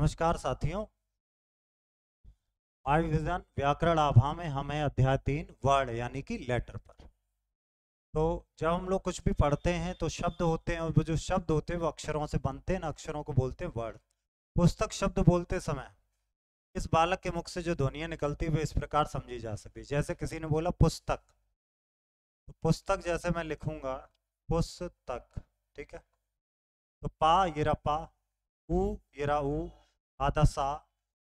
नमस्कार साथियों। My vision व्याकरण आभा में हमें अध्याय 3 वर्ड यानी कि लेटर पर। तो जब हम लोग कुछ भी पढ़ते हैं तो शब्द होते हैं और वो जो शब्द होते हैं वो अक्षरों से बनते हैं, ना अक्षरों को बोलते हैं वर्ड। पुस्तक शब्द बोलते समय इस बालक के मुख से जो ध्वनियां निकलती हुई इस प्रकार समझी जा सकती है। जैसे किसी ने बोला पुस्तक, तो पुस्तक जैसे मैं लिखूंगा पुस्तक, ठीक है। तो पा ये रहा पा, ऊ ये रहा ऊ, आधा सा,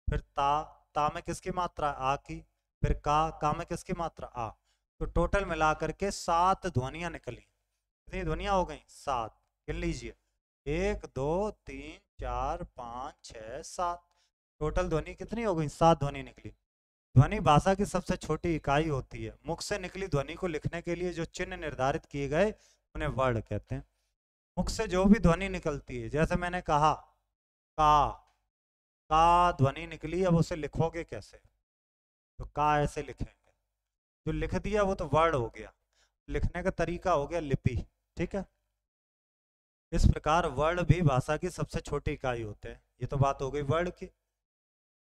फिर ता में किसकी मात्रा आ की, फिर का में किसकी मात्रा आ। तो टोटल मिला करके 7 ध्वनियां निकली। कितनी ध्वनियां हो गई? 7। गिन लीजिए, 1 2 3 4 5 6 7। टोटल ध्वनि कितनी हो गई? 7 ध्वनि निकली। ध्वनि भाषा की सबसे छोटी इकाई होती है। मुख से निकली ध्वनि को लिखने के लिए जो चिन्ह निर्धारित किए गए उन्हें वर्ड कहते हैं। मुख से जो भी ध्वनि निकलती है, जैसे मैंने कहा का ध्वनि निकली, अब उसे लिखोगे कैसे? तो का ऐसे लिखेंगे, जो लिख दिया वो तो वर्ड हो गया। लिखने का तरीका हो गया लिपि, ठीक है। इस प्रकार वर्ड भी भाषा की सबसे छोटी इकाई होते हैं। ये तो बात हो गई वर्ड की।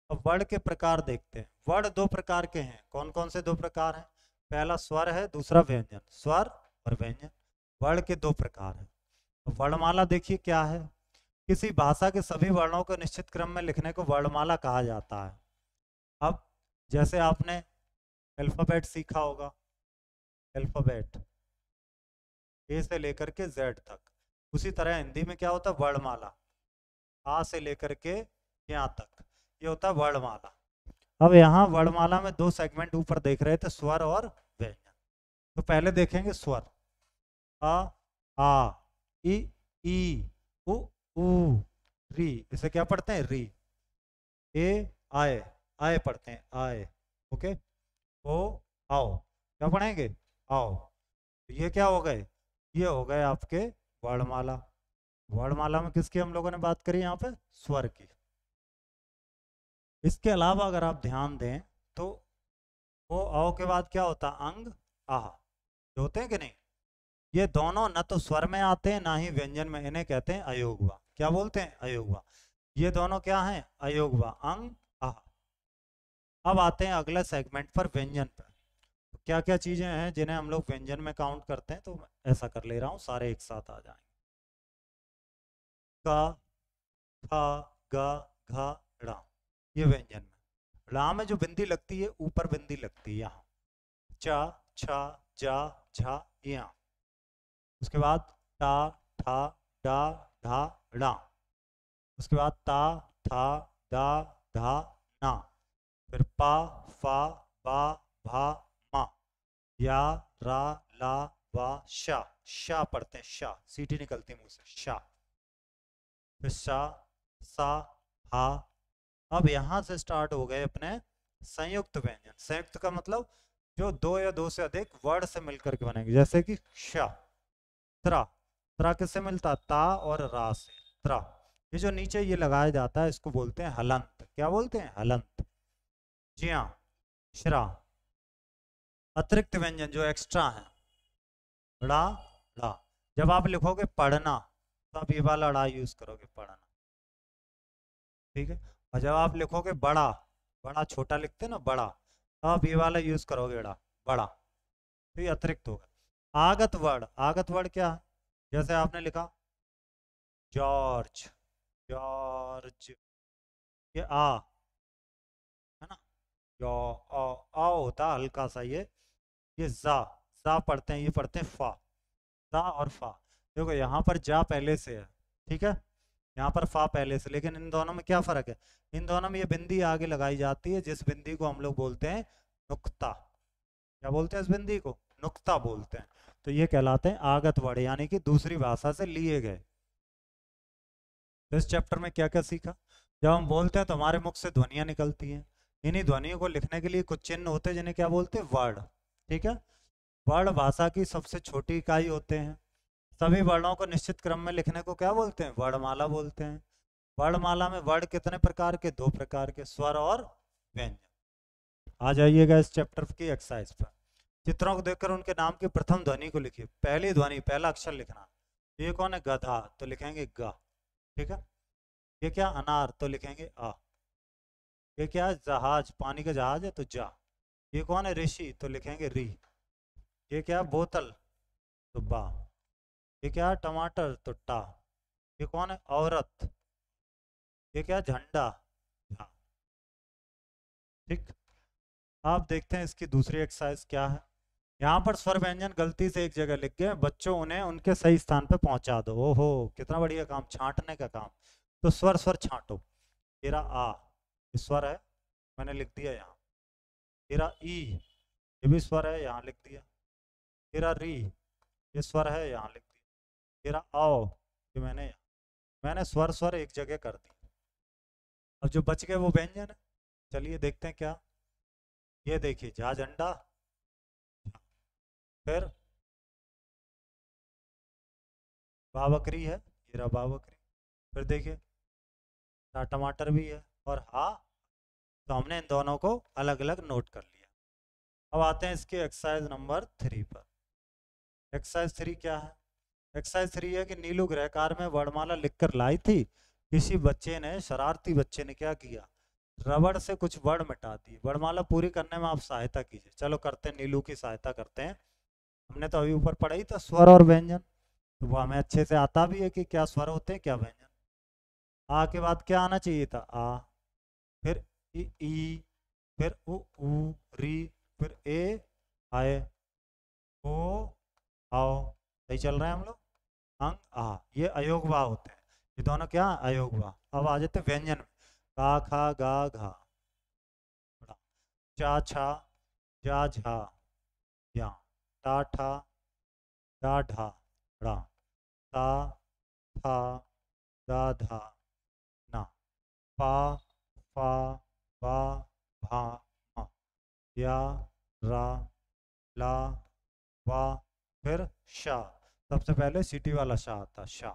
अब वर्ड के प्रकार देखते हैं। वर्ड 2 प्रकार के हैं। कौन कौन से 2 प्रकार हैं? पहला स्वर है, दूसरा व्यंजन। स्वर और व्यंजन वर्ड के 2 प्रकार हैं। वर्णमाला देखिए क्या है। किसी भाषा के सभी वर्णों को निश्चित क्रम में लिखने को वर्णमाला कहा जाता है। अब जैसे आपने अल्फाबेट सीखा होगा, अल्फाबेट ए से लेकर के जेड तक, उसी तरह हिंदी में क्या होता है? वर्णमाला। आ से लेकर के यहाँ तक, ये होता है वर्णमाला। अब यहाँ वर्णमाला में 2 सेगमेंट ऊपर देख रहे थे, स्वर और व्यंजन। तो पहले देखेंगे स्वर। आ ई उ ऊ री, इसे क्या पढ़ते हैं? री। ए आए, आए पढ़ते हैं, आए, ओके। ओ आओ, क्या पढ़ेंगे? आओ। तो ये क्या हो गए? ये हो गए आपके वर्णमाला। वर्णमाला में किसकी हम लोगों ने बात करी? यहाँ पे स्वर की। इसके अलावा अगर आप ध्यान दें तो ओ आओ के बाद क्या होता? अंग आह, होते हैं कि नहीं? ये दोनों न तो स्वर में आते हैं ना ही व्यंजन में। इन्हें कहते हैं अयोगवा। क्या बोलते हैं? अयोगवा। ये दोनों क्या हैं? अयोगवा, अंग आह। अब आते हैं अगले सेगमेंट पर, व्यंजन पर। तो क्या क्या चीजें हैं जिन्हें हम लोग व्यंजन में काउंट करते हैं? तो मैं ऐसा कर ले रहा हूँ, सारे एक साथ आ जाएंगे। का, फा, गा, घा, ड़ा, ये व्यंजन में। ड़ा में जो बिंदी लगती है, ऊपर बिंदी लगती है यहाँ। चा, छा, जा, झा, यहाँ। उसके बाद टा, ठा, डा, ढा, ड़ा। उसके बाद ता, था, दा, धा, ना। फिर पा, फा, बा, भा, मा। या, रा, ला, वा, शा। शा पढ़ते हैं, शा, सीटी निकलती है मुंह से, शा। फिर शा, सा, हा। अब यहां से स्टार्ट हो गए अपने संयुक्त व्यंजन। संयुक्त का मतलब जो 2 या 2 से अधिक वर्ड से मिलकर के बनेंगे। जैसे कि शा, त्रा। त्रा किससे मिलता? ता और रा से, त्रा। ये जो नीचे ये लगाया जाता है इसको बोलते हैं हलंत। क्या बोलते हैं? हलंत। जिया, श्रा। अतिरिक्त व्यंजन जो एक्स्ट्रा है, ड़ा, ड़ा। जब आप लिखोगे पढ़ना तो आप ये वाला ड़ा यूज करोगे, पढ़ना, ठीक है। और जब आप लिखोगे बड़ा, बड़ा छोटा लिखते ना, बड़ा, तो आप ये वाला यूज करोगे ड़ा, बड़ा। तो ये अतिरिक्त होगा। आगत वर्ड, आगत वर्ड क्या है? जैसे आपने लिखा जॉर्ज, जॉर्ज, ये आ है ना, जो आ होता हल्का सा। ये जा पढ़ते हैं, ये पढ़ते हैं फा। जा और फा। देखो यहाँ पर जा पहले से है, ठीक है, यहाँ पर फा पहले से, लेकिन इन दोनों में क्या फर्क है? इन दोनों में ये बिंदी आगे लगाई जाती है, जिस बिंदी को हम लोग बोलते हैं नुक्ता। क्या बोलते हैं इस बिंदी को? नुक्ता बोलते हैं। तो ये कहलाते हैं आगत वर्ड, यानी कि दूसरी भाषा से लिए गए। तो इस चैप्टर में क्या क्या सीखा? जब हम बोलते हैं तो हमारे मुख से ध्वनियां निकलती हैं। इन्हीं ध्वनियों को लिखने के लिए कुछ चिन्ह होते हैं जिन्हें क्या बोलते हैं? वर्ड, ठीक है। वर्ण भाषा की सबसे छोटी इकाई होते हैं। सभी वर्णों को निश्चित क्रम में लिखने को क्या बोलते हैं? वर्णमाला बोलते हैं। वर्णमाला में वर्ण कितने प्रकार के? 2 प्रकार के, स्वर और व्यंजन। आ जाइएगा इस चैप्टर की एक्सरसाइज पर। चित्रों को देखकर उनके नाम की प्रथम ध्वनि को लिखिए। पहली ध्वनि, पहला अक्षर लिखना। ये कौन है? गधा, तो लिखेंगे ग, ठीक है। ये क्या अनार, तो लिखेंगे आ। ये क्या जहाज, पानी का जहाज है तो जा। ये कौन है ऋषि, तो लिखेंगे री। ये क्या बोतल, तो बा। ये क्या टमाटर, तो टा। ये कौन है औरत, ये क्या झंडा, झा। ठीक। आप देखते हैं इसकी दूसरी एक्सरसाइज क्या है। यहाँ पर स्वर व्यंजन गलती से एक जगह लिख गए, बच्चों उन्हें उनके सही स्थान पे पहुंचा दो। ओहो कितना बढ़िया काम, छांटने का काम। तो स्वर स्वर छांटो। तेरा आ, ये स्वर है, मैंने लिख दिया यहाँ। तेरा ई, ये भी स्वर है, यहाँ लिख दिया। तेरा री, ये स्वर है, यहाँ लिख दिया। तेरा आओ, ये मैंने स्वर स्वर एक जगह कर दी। अब जो बच गए वो व्यंजन है, चलिए देखते हैं क्या। ये देखिए जा झंडा, फिर बावकरी है, ये रहा बावकरी। फिर देखिए टमाटर भी है, और हाँ, तो हमने इन दोनों को अलग अलग नोट कर लिया। अब आते हैं इसके एक्सरसाइज नंबर 3 पर। एक्सरसाइज 3 क्या है। एक्सरसाइज 3 है कि नीलू गृहकार में वर्णमाला लिखकर लाई थी। किसी बच्चे ने, शरारती बच्चे ने क्या किया, रबड़ से कुछ वर्ण मिटा दिए। वर्णमाला पूरी करने में आप सहायता कीजिए। चलो करते हैं, नीलू की सहायता करते हैं। हमने तो अभी ऊपर पढ़ा ही था स्वर और व्यंजन, तो वो हमें अच्छे से आता भी है कि क्या स्वर होते हैं क्या व्यंजन। आ के बाद क्या आना चाहिए था, आ। फिर ई, फिर उ री, फिर ए आए, ओ आओ। सही चल रहे हैं हम लोग। अंग आ, ये अयोगवा होते हैं। ये दोनों क्या अयोगवा। अब आ जाते व्यंजन में। का खा गा घा, चा छा जा झा या, टा ठा डा ढा ड़ा, ता था दा धा ना, पा फा बा भा मा, या रा ला वा, फिर शा। सबसे पहले सीटी वाला शा आता, शा।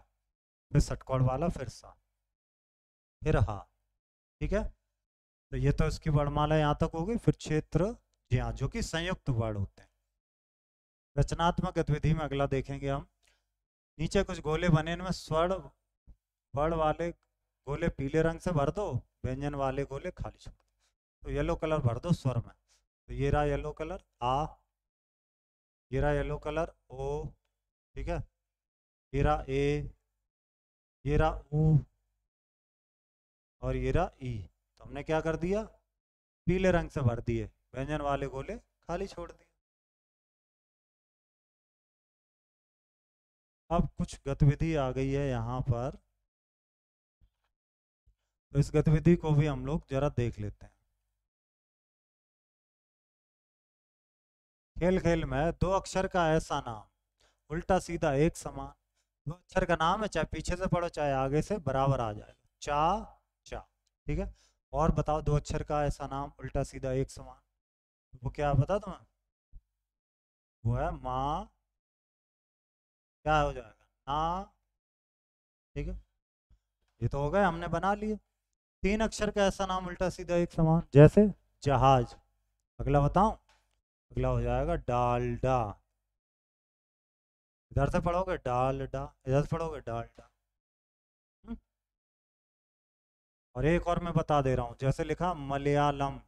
फिर षटकोण वाला, फिर सा, फिर हा। ठीक है, तो ये तो इसकी वर्णमाला यहाँ तक होगी। फिर क्षेत्र ज्या, जो कि संयुक्त वर्ण होते हैं। रचनात्मक गतिविधि में अगला देखेंगे हम। नीचे कुछ गोले बने, इनमें स्वर्ण वर्ण वाले गोले पीले रंग से भर दो, व्यंजन वाले गोले खाली छोड़ दो। तो येलो कलर भर दो स्वर में। तो ये रहा येलो कलर आ, ये रहा येलो कलर ओ, ठीक है, ये रहा ए, ये रहा ऊ, और ये रहा ई। तो हमने क्या कर दिया, पीले रंग से भर दिए, व्यंजन वाले गोले खाली छोड़ दिए। अब कुछ गतिविधि आ गई है यहाँ पर, तो इस गतिविधि को भी हम लोग जरा देख लेते हैं। खेल खेल में दो अक्षर का ऐसा नाम, उल्टा सीधा एक समान। दो अक्षर का नाम है, चाहे पीछे से पढ़ो चाहे आगे से, बराबर आ जाएगा। चा चा, ठीक है। और बताओ दो अक्षर का ऐसा नाम उल्टा सीधा एक समान, वो क्या बता तुम्हें, वो है माँ। क्या हो जाएगा ना, ठीक है। ये तो हो गए, हमने बना लिए। तीन अक्षर का ऐसा नाम उल्टा सीधा एक समान, जैसे जहाज। अगला बताऊं, अगला हो जाएगा डालडा। इधर से पढ़ोगे डालडा, इधर से पढ़ोगे डालडा। हम्म? और एक और मैं बता दे रहा हूँ, जैसे लिखा मलयालम,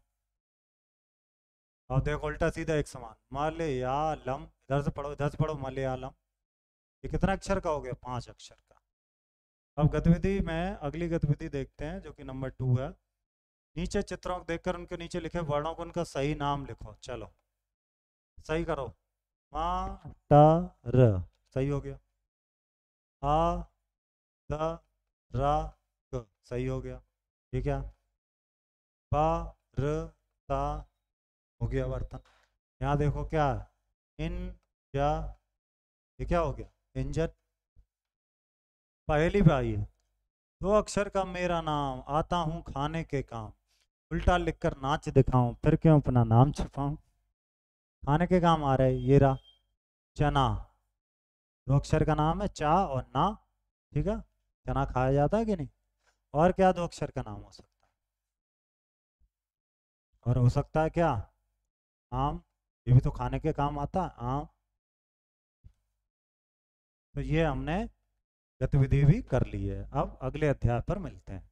और देखो उल्टा सीधा एक समान मलयालम। इधर से पढ़ो, इधर से पढ़ो मलयालम। ये कितना अक्षर का हो गया, 5 अक्षर का। अब गतिविधि में अगली गतिविधि देखते हैं, जो कि नंबर 2 है। नीचे चित्रों को देखकर उनके नीचे लिखे वर्णों को उनका सही नाम लिखो। चलो सही करो। मा टा र, सही हो गया। आ द रा क, सही हो गया। ये क्या, बा र ता, हो गया बर्तन। यहाँ देखो क्या है, इन या, ये क्या हो गया इंजन। पहली पे आइए, दो अक्षर का मेरा नाम, आता हूँ खाने के काम। उल्टा लिखकर नाच दिखाऊं, फिर क्यों अपना नाम छुपाऊं। खाने के काम आ रहा है, ये रहा चना। दो अक्षर का नाम है, चा और ना, ठीक है। चना खाया जाता है कि नहीं। और क्या दो अक्षर का नाम हो सकता है, और हो सकता है क्या, आम। ये भी तो खाने के काम आता है, आम। तो ये हमने गतिविधि भी कर ली है। अब अगले अध्याय पर मिलते हैं।